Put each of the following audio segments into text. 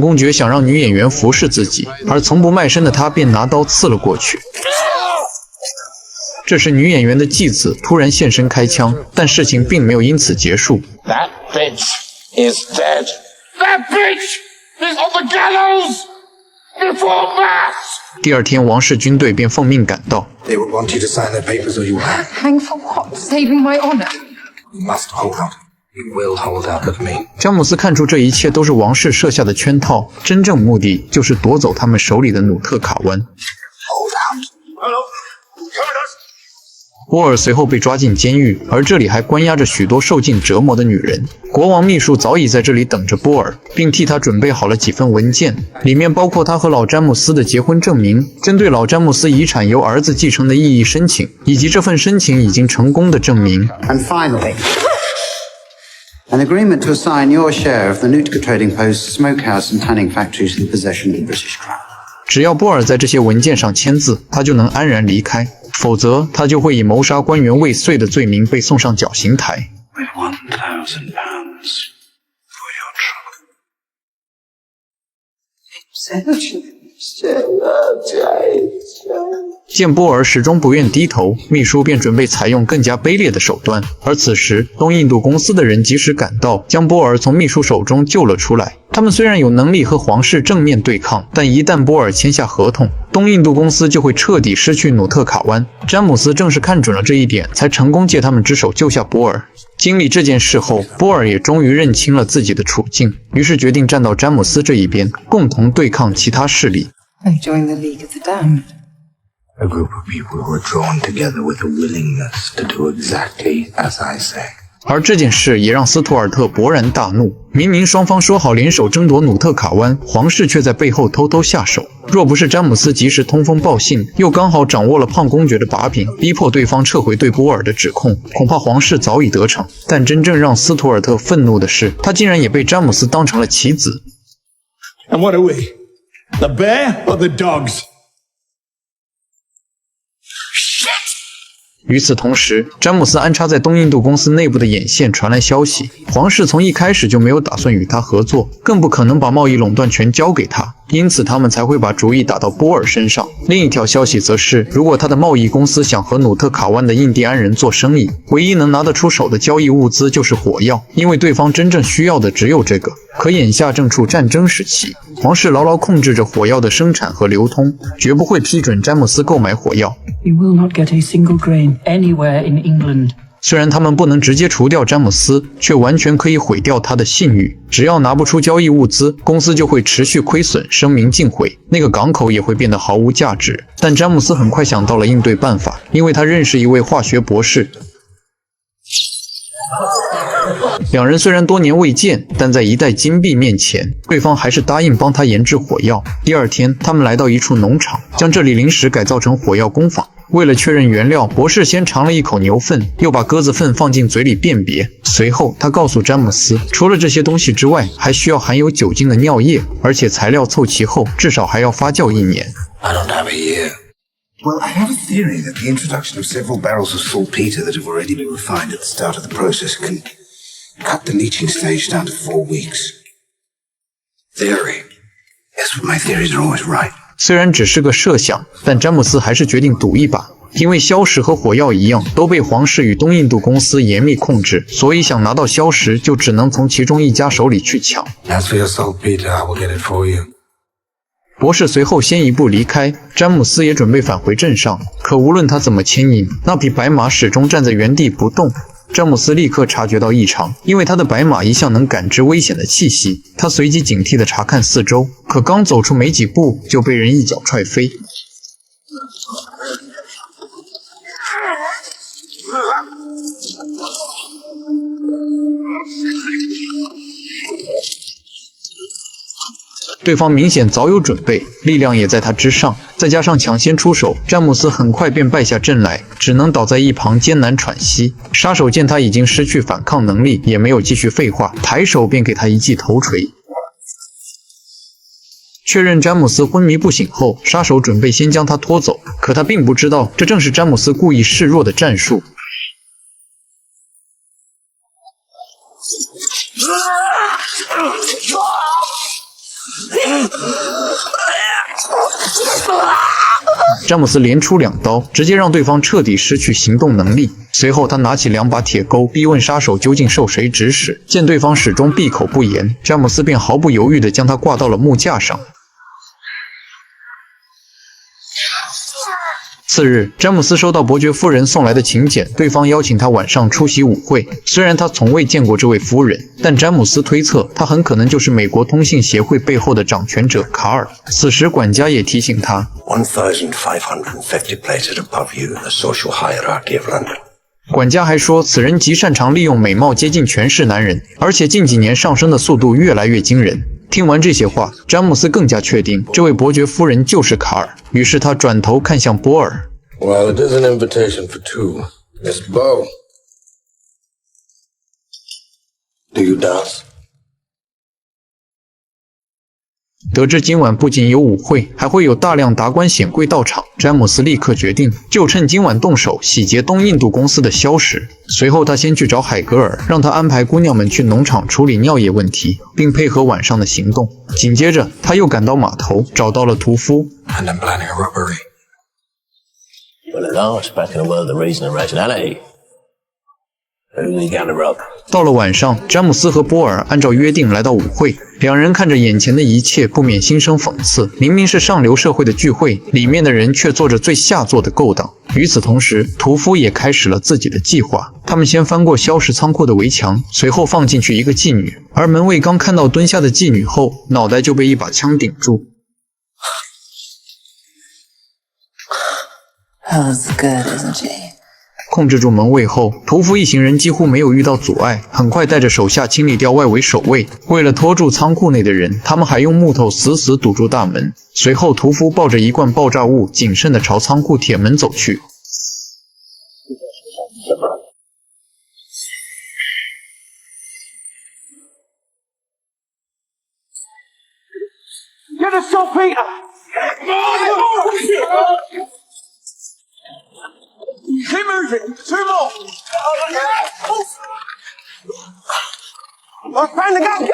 公爵想让女演员服侍自己，而从不卖身的他便拿刀刺了过去。这时，女演员的继子突然现身开枪，但事情并没有因此结束。That bitch is dead. That bitch is on the gallows before mass. 第二天，王室军队便奉命赶到。They will want you to sign their papers or you will hang. Hang for what? Saving my honor. You must hold out. You will hold out with me. 詹姆斯看出这一切都是王室设下的圈套，真正目的就是夺走他们手里的努特卡湾。Hold out. Hello. 波尔随后被抓进监狱，而这里还关押着许多受尽折磨的女人。国王秘书早已在这里等着波尔，并替他准备好了几份文件，里面包括他和老詹姆斯的结婚证明、针对老詹姆斯遗产由儿子继承的异议申请，以及这份申请已经成功的证明。And finally, an agreement to assign your share of the Nootka Trading Post smokehouse and tanning factories in the possession of the British Crown. 只要波尔在这些文件上签字，他就能安然离开，否则他就会以谋杀官员未遂的罪名被送上绞刑台。With £1,000 for your trouble. 见波尔始终不愿低头，秘书便准备采用更加卑劣的手段。而此时，东印度公司的人及时赶到，将波尔从秘书手中救了出来。他们虽然有能力和皇室正面对抗，但一旦波尔签下合同，东印度公司就会彻底失去努特卡湾。詹姆斯正是看准了这一点，才成功借他们之手救下波尔。经历这件事后，波尔也终于认清了自己的处境，于是决定站到詹姆斯这一边，共同对抗其他势力。I joined the League of the Damned. A group of people who are drawn together with a willingness to do exactly as I say. 而这件事也让斯图尔特勃然大怒。明明双方说好联手争夺努特卡湾，皇室却在背后偷偷下手。若不是詹姆斯及时通风报信，又刚好掌握了胖公爵的把柄，逼迫对方撤回对波尔的指控，恐怕皇室早已得逞。但真正让斯图尔特愤怒的是，他竟然也被詹姆斯当成了棋子。And what are we? The bear or the dogs? 与此同时，詹姆斯安插在东印度公司内部的眼线传来消息，皇室从一开始就没有打算与他合作，更不可能把贸易垄断权交给他，因此他们才会把主意打到波尔身上。另一条消息则是，如果他的贸易公司想和努特卡湾的印第安人做生意，唯一能拿得出手的交易物资就是火药，因为对方真正需要的只有这个。可眼下正处战争时期，皇室牢牢控制着火药的生产和流通，绝不会批准詹姆斯购买火药。You will not get a single grain anywhere in England. 虽然他们不能直接除掉詹姆斯，却完全可以毁掉他的信誉。只要拿不出交易物资，公司就会持续亏损，声名尽毁，那个港口也会变得毫无价值。但詹姆斯很快想到了应对办法，因为他认识一位化学博士。两人虽然多年未见，但在一袋金币面前，对方还是答应帮他研制火药。第二天，他们来到一处农场，将这里临时改造成火药工坊。为了确认原料，博士先尝了一口牛粪，又把鸽子粪放进嘴里辨别。随后，他告诉詹姆斯，除了这些东西之外，还需要含有酒精的尿液，而且材料凑齐后，至少还要发酵1年。I don't have a year. Well, I have a theory that the introduction of several barrels of saltpeter that have already been refined at the start of the process can cut the leaching stage down to 4 weeks. Theory. Yes, but my theories are always right. 虽然只是个设想，但詹姆斯还是决定赌一把。因为硝石和火药一样，都被皇室与东印度公司严密控制，所以想拿到硝石，就只能从其中一家手里去抢。As for your saltpeter, I will get it for you. 博士随后先一步离开，詹姆斯也准备返回镇上。可无论他怎么牵引，那匹白马始终站在原地不动。詹姆斯立刻察觉到异常，因为他的白马一向能感知危险的气息。他随即警惕地查看四周，可刚走出没几步，就被人一脚踹飞。对方明显早有准备，力量也在他之上，再加上抢先出手，詹姆斯很快便败下阵来，只能倒在一旁艰难喘息。杀手见他已经失去反抗能力，也没有继续废话，抬手便给他一记头锤。确认詹姆斯昏迷不醒后，杀手准备先将他拖走，可他并不知道，这正是詹姆斯故意示弱的战术。詹姆斯连出2刀，直接让对方彻底失去行动能力。随后他拿起2把铁钩，逼问杀手究竟受谁指使。见对方始终闭口不言，詹姆斯便毫不犹豫地将他挂到了木架上。次日，詹姆斯收到伯爵夫人送来的请柬，对方邀请他晚上出席舞会。虽然他从未见过这位夫人，但詹姆斯推测他很可能就是美国通信协会背后的掌权者卡尔。此时，管家也提醒他1,550 places above you in the social hierarchy of London. 管家还说，此人极擅长利用美貌接近权势男人，而且近几年上升的速度越来越惊人。听完这些话，詹姆斯更加确定这位伯爵夫人就是卡尔，于是他转头看向波尔。Well, it is an invitation for two. Miss Bow. Do you dance? 得知今晚不仅有舞会，还会有大量达官显贵到场，詹姆斯立刻决定就趁今晚动手洗劫东印度公司的消食。随后他先去找海格尔，让他安排姑娘们去农场处理尿液问题，并配合晚上的行动。紧接着他又赶到码头，找到了屠夫。 And I'm planning a robbery. Well, at last, back in the world of reason and rationality. Who we gonna rob? 到了晚上，詹姆斯和波尔按照约定来到舞会，两人看着眼前的一切，不免心生讽刺。明明是上流社会的聚会，里面的人却做着最下作的勾当。与此同时，屠夫也开始了自己的计划。他们先翻过消食仓库的围墙，随后放进去一个妓女，而门卫刚看到蹲下的妓女后，脑袋就被一把枪顶住。 Hell's good, isn't she? 控制住门卫后，屠夫一行人几乎没有遇到阻碍，很快带着手下清理掉外围守卫。为了拖住仓库内的人，他们还用木头死死堵住大门。随后，屠夫抱着一罐爆炸物，谨慎地朝仓库铁门走去。 Get us saltpeter! Keep moving! Two more! Find the gun!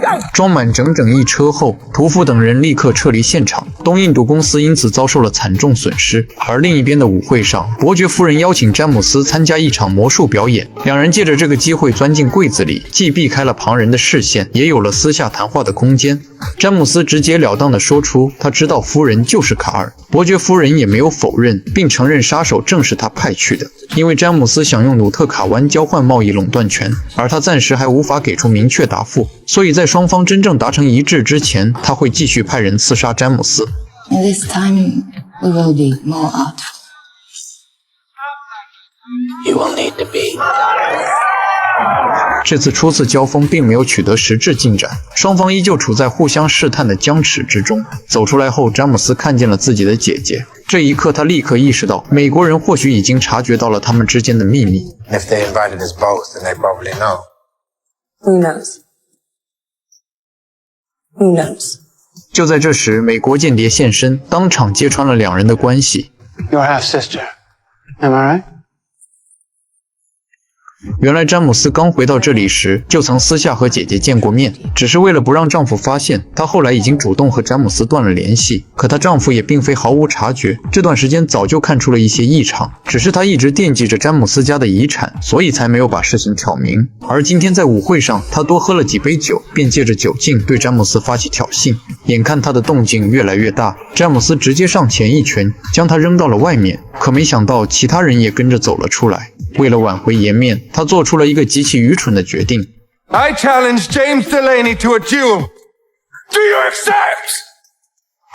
Go! 装满整整一车后，屠夫等人立刻撤离现场。东印度公司因此遭受了惨重损失。而另一边的舞会上，伯爵夫人邀请詹姆斯参加一场魔术表演，两人借着这个机会钻进柜子里，既避开了旁人的视线，也有了私下谈话的空间。詹姆斯直截了当地说出他知道夫人就是卡尔，伯爵夫人也没有否认，并承认杀手正是他派去的。因为詹姆斯想用努特卡湾交换贸易垄断权，而他暂时还无法给出明确答复，所以在双方真正达成一致之前，他会继续派人刺杀詹姆斯。 And this time we will be more artful. You will need to be. 这次初次交锋并没有取得实质进展，双方依旧处在互相试探的僵持之中。走出来后，詹姆斯看见了自己的姐姐，这一刻他立刻意识到，美国人或许已经察觉到了他们之间的秘密。 If they invited us both, then they probably know. Who knows? Who knows? 就在这时，美国间谍现身，当场揭穿了两人的关系。 Your half-sister. Am I right? 原来詹姆斯刚回到这里时，就曾私下和姐姐见过面，只是为了不让丈夫发现，她后来已经主动和詹姆斯断了联系。可她丈夫也并非毫无察觉，这段时间早就看出了一些异常，只是他一直惦记着詹姆斯家的遗产，所以才没有把事情挑明。而今天在舞会上，他多喝了几杯酒，便借着酒劲对詹姆斯发起挑衅。眼看他的动静越来越大，詹姆斯直接上前一拳将他扔到了外面。可没想到，其他人也跟着走了出来。为了挽回颜面，他做出了一个极其愚蠢的决定。 I challenge James Delaney to a duel. Do you accept?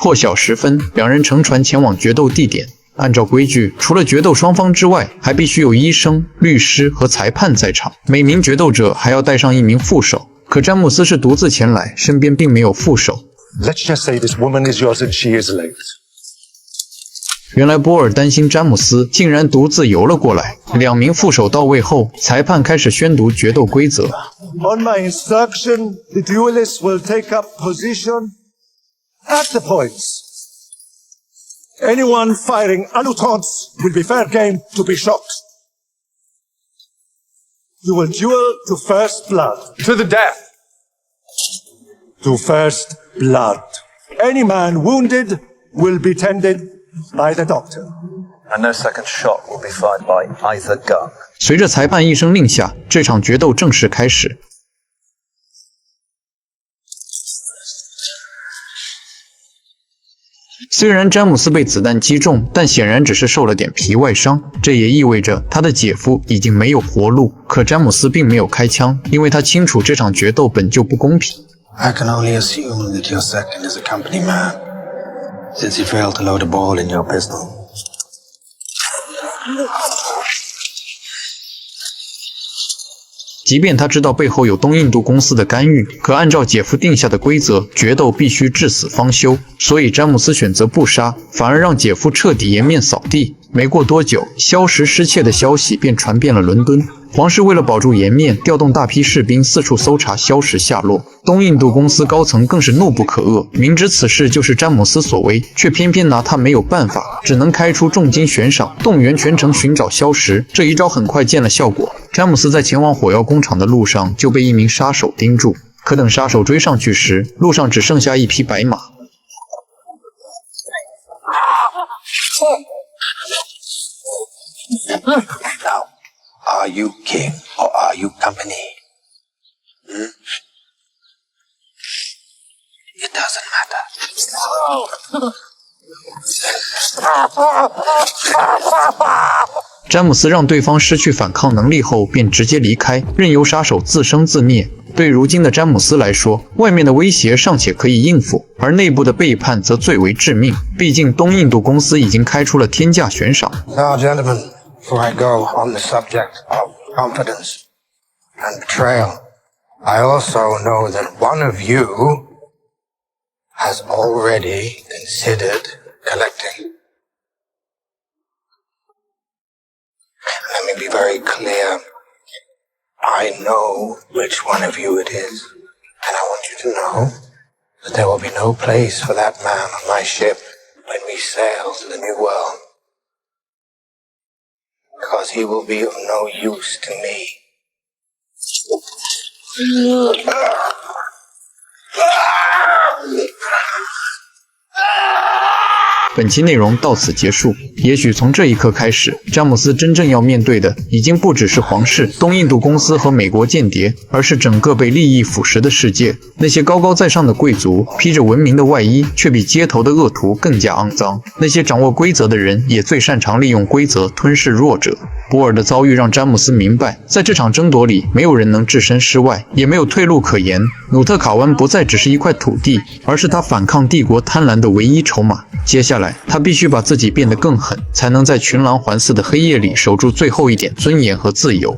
破晓时分，两人乘船前往决斗地点。按照规矩，除了决斗双方之外，还必须有医生、律师和裁判在场。每名决斗者还要带上一名副手。可詹姆斯是独自前来，身边并没有副手。 Let's just say this woman is yours and she is late. 原来波尔担心詹姆斯竟然独自游了过来。两名副手到位后，裁判开始宣读决斗规则。 On my instruction, the duelists will take up position at the points. Anyone firing halutons will be fair game to be shot. You will duel to first blood. To the death. to first blood. Any man wounded will be tended by the doctor. And no second shot will be fired by either gun. 随着裁判一声令下，这场决斗正式开始。虽然詹姆斯被子弹击中，但显然只是受了点皮外伤，这也意味着他的姐夫已经没有活路。可詹姆斯并没有开枪，因为他清楚这场决斗本就不公平。I can only assume that your second is a company man, since you failed to load a ball in your pistol. 即便他知道背后有东印度公司的干预，可按照姐夫定下的规则，决斗必须至死方休。所以詹姆斯选择不杀，反而让姐夫彻底颜面扫地。没过多久，消失失窃的消息便传遍了伦敦。皇室为了保住颜面，调动大批士兵四处搜查消失下落。东印度公司高层更是怒不可遏，明知此事就是詹姆斯所为，却偏偏拿他没有办法，只能开出重金悬赏，动员全城寻找消失。这一招很快见了效果，詹姆斯在前往火药工厂的路上就被一名杀手盯住。可等杀手追上去时，路上只剩下一匹白马。Now, are you king or are you company? It doesn't matter. 詹姆斯让对方失去反抗能力后，便直接离开，任由杀手自生自灭。对如今的詹姆斯来说，外面的威胁尚且可以应付，而内部的背叛则最为致命。毕竟东印度公司已经开出了天价悬赏。Now, gentlemen, before I go on the subject of confidence and betrayal, I also know that one of you has already considered collecting. Let me be very clear. I know which one of you it is, and I want you to know that there will be no place for that man on my ship when we sail to the New World, because he will be of no use to me. 本期内容到此结束。也许从这一刻开始，詹姆斯真正要面对的已经不只是皇室、东印度公司和美国间谍，而是整个被利益腐蚀的世界。那些高高在上的贵族披着文明的外衣，却比街头的恶徒更加肮脏。那些掌握规则的人也最擅长利用规则吞噬弱者。波尔的遭遇让詹姆斯明白，在这场争夺里，没有人能置身事外，也没有退路可言。努特卡湾不再只是一块土地，而是他反抗帝国贪婪的唯一筹码。接下来，他必须把自己变得更狠，才能在群狼环伺的黑夜里守住最后一点尊严和自由。